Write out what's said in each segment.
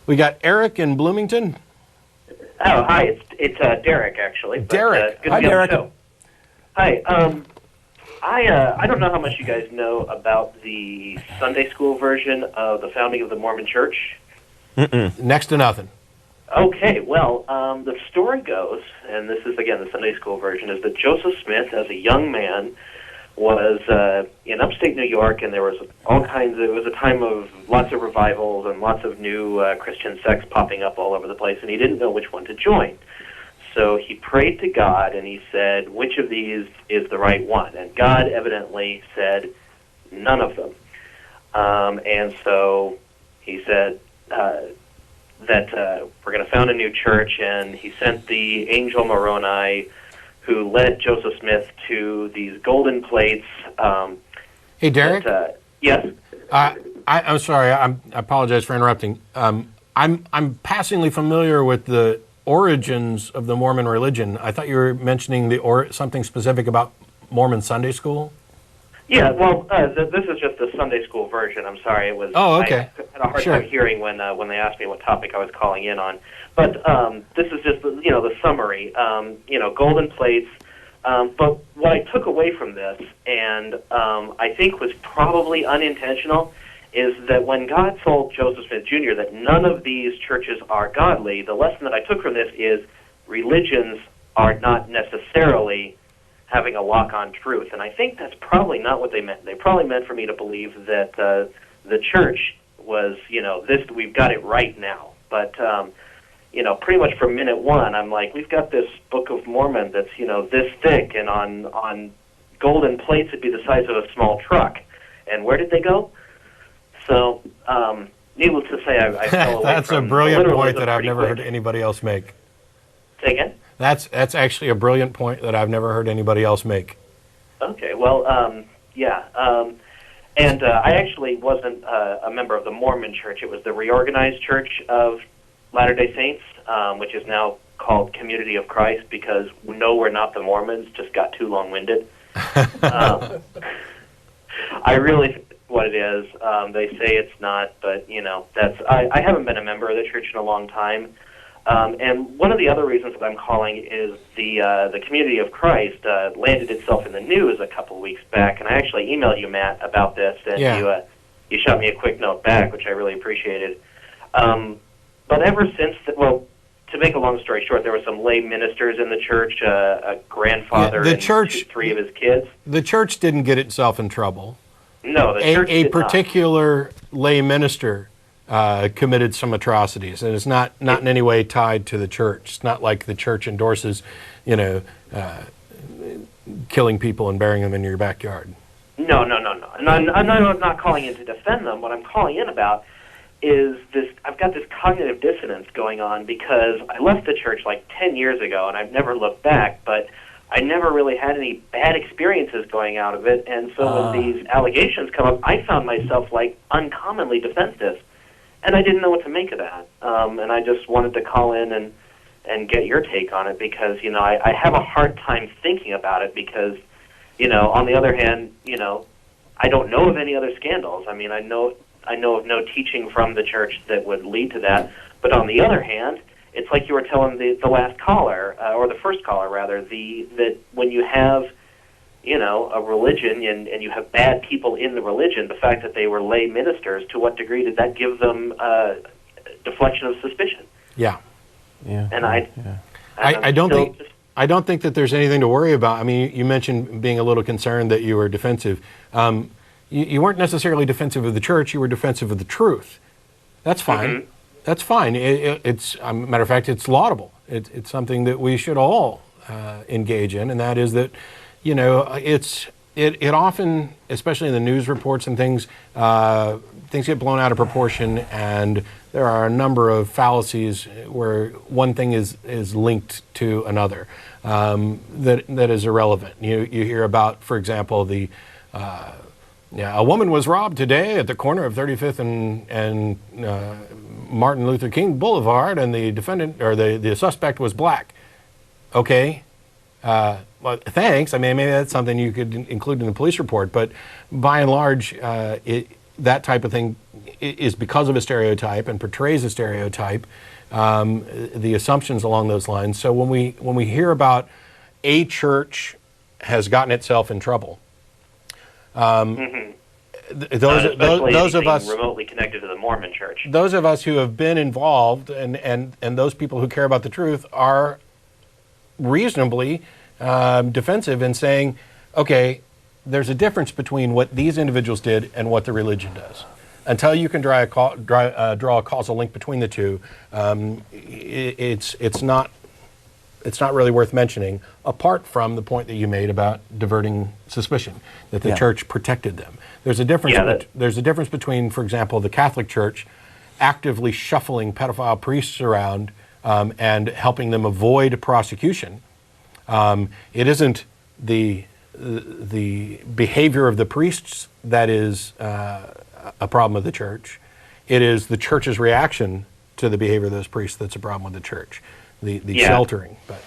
We got Eric in Bloomington. Oh, hi. It's Derrick, actually. Derrick. Good Hi, to be on the Derrick. show. Hi. I don't know how much you guys know about the Sunday school version of the founding of the Mormon Church. Next to nothing. Okay, well, the story goes, and this is, again, the Sunday school version, is that Joseph Smith, as a young man, was in upstate New York, and there was it was a time of lots of revivals and lots of new Christian sects popping up all over the place, and he didn't know which one to join. So he prayed to God, and he said, which of these is the right one? And God evidently said, none of them. And so he said that we're going to found a new church, and he sent the angel Moroni, who led Joseph Smith to these golden plates. Hey, Derrick? Yes? I'm sorry. I apologize for interrupting. I'm passingly familiar with the origins of the Mormon religion. I thought you were mentioning something specific about Mormon Sunday school. Yeah, well, this is just the Sunday school version. I'm sorry, it was. Oh, okay. I had a hard time hearing when they asked me what topic I was calling in on. But this is just the summary. Golden plates. But what I took away from this, and I think was probably unintentional, is that when God told Joseph Smith Jr. that none of these churches are godly, the lesson that I took from this is religions are not necessarily having a lock-on truth. And I think that's probably not what they meant. They probably meant for me to believe that the church was, we've got it right now. But, pretty much from minute one, I'm like, we've got this Book of Mormon that's, this thick, and on golden plates it'd be the size of a small truck. And where did they go? So, needless to say, I fell away That's from a brilliant point that I've pretty never quick. heard anybody else make. Say again? That's actually a brilliant point that I've never heard anybody else make. Okay, well, and I actually wasn't a member of the Mormon Church. It was the Reorganized Church of Latter-day Saints, which is now called Community of Christ, because no, we're not the Mormons, just got too long-winded. I really think what it is. They say it's not, but, I haven't been a member of the church in a long time. And one of the other reasons that I'm calling is the Community of Christ landed itself in the news a couple weeks back, and I actually emailed you, Matt, about this, and you shot me a quick note back, which I really appreciated. But ever since, to make a long story short, there were some lay ministers in the church, a grandfather and three of his kids. The church didn't get itself in trouble. No, the church did not. A particular lay minister committed some atrocities, and it's not in any way tied to the church. It's not like the church endorses, killing people and burying them in your backyard. No. And I'm not calling in to defend them. What I'm calling in about is this: I've got this cognitive dissonance going on because I left the church like 10 years ago, and I've never looked back, but I never really had any bad experiences going out of it, and so when these allegations come up, I found myself like uncommonly defensive. And I didn't know what to make of that. And I just wanted to call in and get your take on it because, I have a hard time thinking about it because, on the other hand, I don't know of any other scandals. I mean, I know of no teaching from the church that would lead to that. But on the other hand, it's like you were telling the last caller, or the first caller, rather, that when you have a religion and you have bad people in the religion, the fact that they were lay ministers, to what degree did that give them deflection of suspicion? Yeah. And I don't think that there's anything to worry about. I mean, you mentioned being a little concerned that you were defensive. You weren't necessarily defensive of the church, you were defensive of the truth. That's fine. Mm-hmm. That's fine. It's a matter of fact, it's laudable. It's something that we should all engage in, and that is that it often, especially in the news reports and things get blown out of proportion, and there are a number of fallacies where one thing is linked to another that is irrelevant. You hear about, for example, a woman was robbed today at the corner of 35th and Martin Luther King Boulevard, and the defendant or the suspect was black. Okay. Well, thanks. I mean, maybe that's something you could include in the police report, but by and large, that type of thing is because of a stereotype and portrays a stereotype, the assumptions along those lines. So when we hear about a church has gotten itself in trouble, those of us remotely connected to the Mormon Church, those of us who have been involved, and those people who care about the truth are reasonably defensive in saying, okay, there's a difference between what these individuals did and what the religion does. Until you can draw a causal link between the two, it's not really worth mentioning, apart from the point that you made about diverting suspicion, that the church protected them. There's a difference. There's a difference between, for example, the Catholic Church actively shuffling pedophile priests around and helping them avoid prosecution. It isn't the behavior of the priests that is a problem of the church. It is the church's reaction to the behavior of those priests that's a problem with the church. The sheltering. But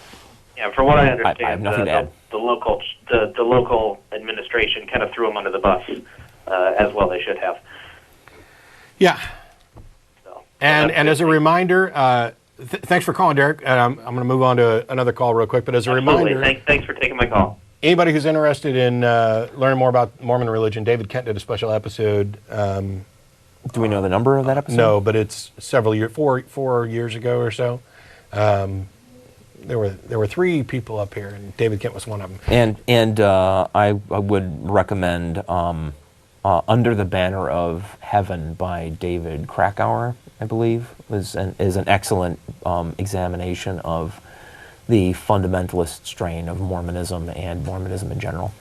from what I understand, I have nothing to add. The local administration kind of threw them under the bus, as well they should have. Yeah. So, and as a reminder, thanks for calling, Derrick. I'm going to move on to another call real quick. But as a reminder, thanks for taking my call. Anybody who's interested in learning more about Mormon religion, David Kent did a special episode. Do we know the number of that episode? No, but it's several years, 4 years ago or so. There were 3 people up here, and David Kent was one of them. And I would recommend Under the Banner of Heaven by David Krakauer, I believe, is an excellent examination of the fundamentalist strain of Mormonism and Mormonism in general.